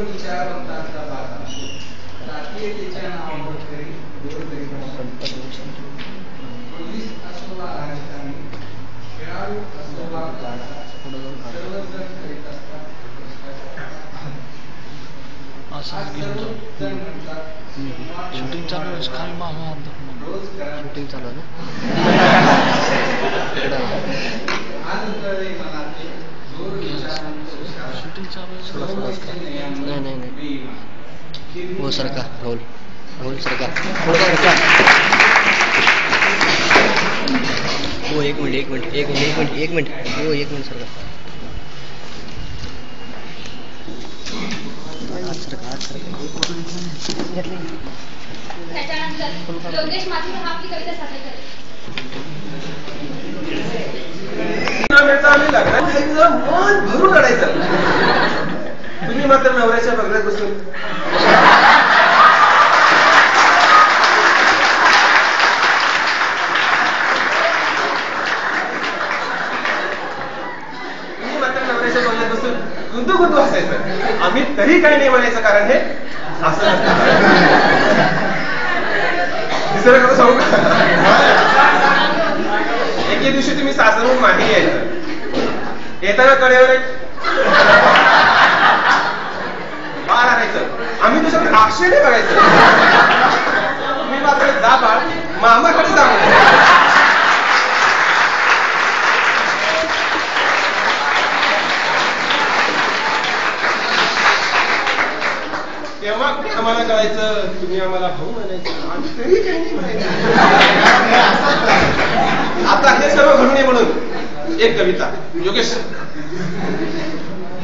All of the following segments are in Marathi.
विचारवंतांचा बाजार जातीयतेच्या नावावर तरी पोलीस असो वा राजकारणी, खेळाडू असो वा सर्वजण करीत असतात. सर्वजण म्हणतात शूटिंग चालू आहे, खाली मामा रोज करा. शूटिंग चालू आहे आज कळले मला ते जोर विचारांचं शूटिंग चालू आहे. नाही हो सरका राहुल सरका हो एक मिनिट हो एक मिनिट सरका त्याच्यानंतर योगेश माथुर हा आपली कविता सादर करेल. आम्ही लग्नात मन भरून काढायचं. तुम्ही मात्र नवऱ्याच्या बगल्यात बसून गुंतू असायचं. आम्ही तरी काही नाही म्हणायचं, कारण हे असं दुसरं कसं सांगू. एके दिवशी तुम्ही सासरहून मागे यायचं. येताना कडेवर एक बाळ आणायचं. आम्ही तुझ्याकडे आक्षेने बघायचं. तुम्ही मात्र जा बाळ मामाकडे जा. तेव्हा आम्हाला कळायचं तुम्ही आम्हाला भाऊ म्हणायचं, आम्ही तरी काही नाही म्हणायचं. आता हे सर्व घडू नये म्हणून एक कविता, योगेश,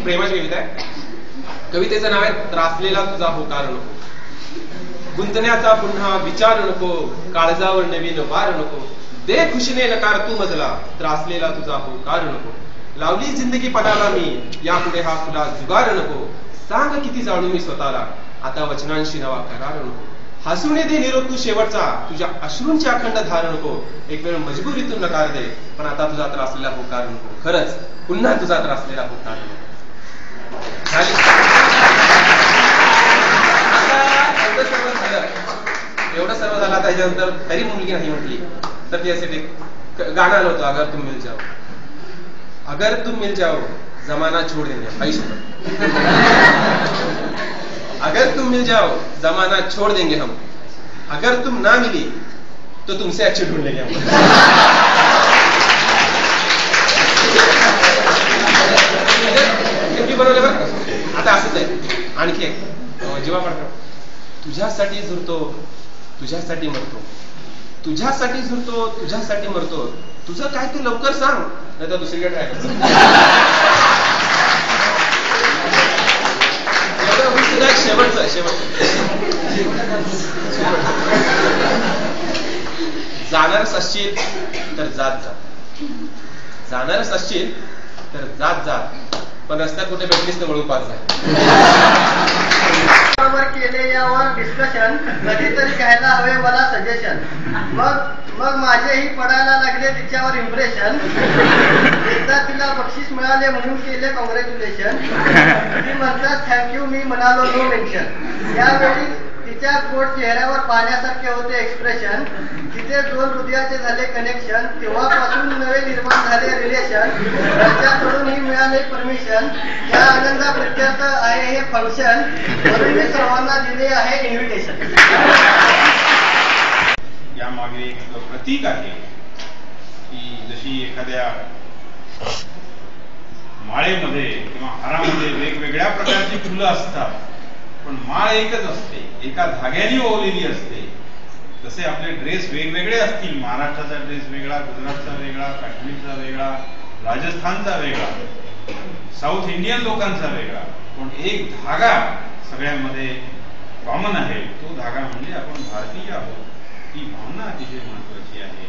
प्रेमाची कविता आहे. कवितेचं नाव आहे त्रासलेला तुझा होकार नको. गुंतण्याचा पुन्हा विचार नको, काळजावर नवीन वार नको. दे खुशीने नकार तू मजला, त्रासलेला तुझा होकार नको. लावली जिंदगी पणाला मी, यापुढे हा तुला जुगार नको. सांग किती जाणू मी स्वतःला, आता वचनांशी नवा करार नको. हसून दे निरोप तू शेवटचा, तुझ्या अश्रूंची अखंड धार नको. एक वेळ मजबुरीतून नकार दे, पण आता तुझा त्रासलेला होकार नको. खरंच पुन्हा तुझा त्रासलेला होकार नको. एवढं सर्व झालं. त्याच्यानंतर तरी मुलगी नाही म्हटली तर ती असे गाणं आलं होतं, अगर तुम मिल जाओ. अगर तुम मिल जाओ जमाना छोड़ देंगे. अगर तुम मिल जाओ जमाना छोड़ देंगे हम. अगर तुम ना मिली तो तुमसे अच्छे ढूंढ लेंगे हम. बनवले बरं. आता असंच आहे. आणखी एक जेव्हा म्हणतो तुझ्यासाठी झुरतो तुझ्यासाठी मरतो, तुझ्यासाठी झुरतो तुझ्यासाठी मरतो. तुझं काय ते लवकर सांग, नाही तर दुसरीकडे ट्राय करतो. शेवटचं जाणारच असशील तर जात जा. जाणारच असशील तर जात जा, पण रस्त्यात कुठे भेटलीस तर वळून पास जा. केले यावर डिस्कशन, कधीतरी घ्यायला हवे मला सजेशन. मग माझेही पडायला लागले तिच्यावर इम्प्रेशन. एकदा तिला बक्षीस मिळाले म्हणून केले कॉंग्रॅच्युलेशन. ती म्हणतात थँक्यू, मी म्हणालो नो मेन्शन. यावेळी तिच्या गोड चेहऱ्यावर पाहण्यासारखे होते एक्सप्रेशन. तिचे दोन हृदयाचे झाले कनेक्शन. तेव्हापासून नवे निर्माण झाले रिलेशन. घरच्याकडूनही मिळाले परमिशन. या आनंदा प्रत्यर्थ आहे हे फंक्शन, म्हणून मी सर्वांना दिले आहे इन्व्हिटेशन. यामागे एक प्रतीक आहे की जशी एखाद्या माळेमध्ये किंवा हारामध्ये वेगवेगळ्या प्रकारची फुलं असतात, पण माळ एकच असते, एका धाग्याने ओवलेली असते. तसे आपले ड्रेस वेगवेगळे असतील. महाराष्ट्राचा ड्रेस वेगळा, गुजरातचा वेगळा, काश्मीरचा वेगळा, राजस्थानचा वेगळा, साऊथ इंडियन लोकांचा वेगळा, पण एक धागा सगळ्यांमध्ये कॉमन आहे. तो धागा म्हणजे आपण भारतीय आहोत. ती भावना अतिशय महत्वाची आहे.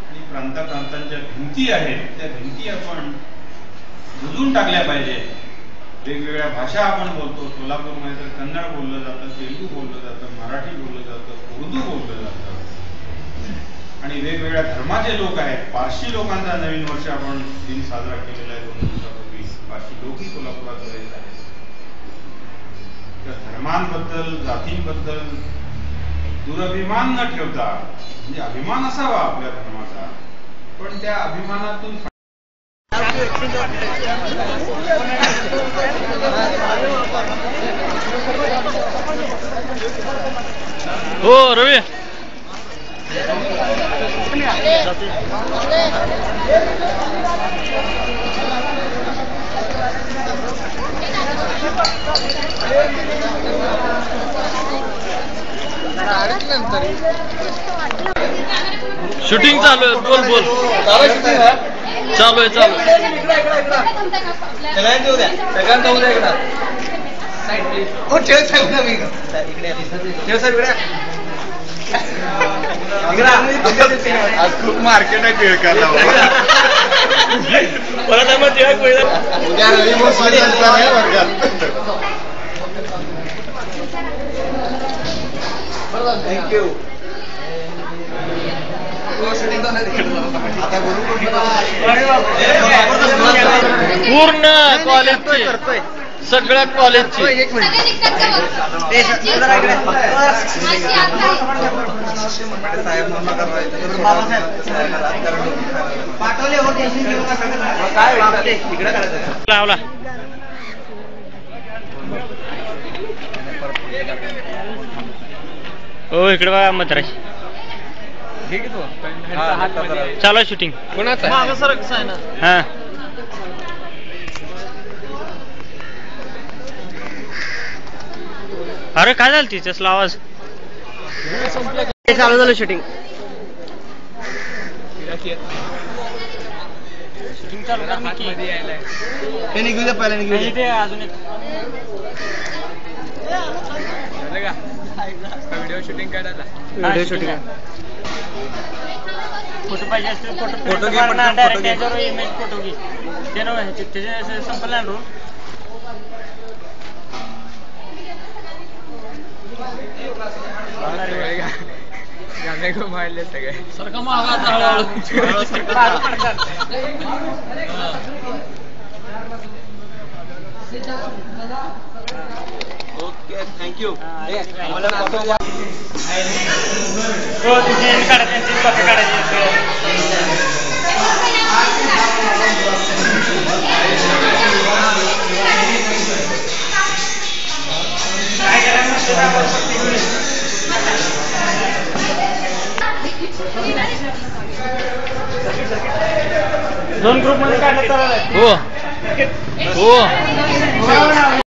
आणि प्रांतांच्या भिंती आहेत, त्या भिंती आपण बुजून टाकल्या पाहिजे. वेगवेगळ्या भाषा आपण बोलतो. सोलापूरमध्ये तर कन्नड बोललं जातं, तेलुगू बोललं जातं, मराठी बोललं जातं, उर्दू बोललं जातं. आणि वेगवेगळ्या धर्माचे लोक आहेत. पारशी लोकांचा नवीन वर्ष आपण दिन साजरा केलेला आहे 2 दिवसापूर्वी. पारशी लोकही सोलापुरात आहेत. वर्णांबद्दल, जातींबद्दल दुरभिमान न ठेवता, म्हणजे अभिमान असावा आपल्या धर्माचा, पण त्या अभिमानातून हो रवी शूटिंग चालू आहे. बोल बोल चालू आहे चालू आज खूप मार्केट आहे टिळकाला. उद्या वर्गात. थँक्यू. पूर्ण कॉलेजची सगळ्या कॉलेजची सगळे निघतात का बघ? माझी आत नाही. लावला हो इकडे बघा मद्रास चालू आहे शूटिंग कोणाचं हा अरे काय झालं तिच्यासला आवाज चालू झालं शूटिंग चालू ते निघू दे पहिला निघू दे अजून व्हिडिओ शूटिंग करायला व्हिडिओ शूटिंग फोटो पाहिजे असतील फोटो घे डायरेक्ट त्याच्यावर इमेज फोटो घे ते नव्हे त्याचे संपला ना गाणे घुमायले सगळे सारखं महागात ओके थँक्यू. दोन ग्रुप मध्ये काढलं तर हो हो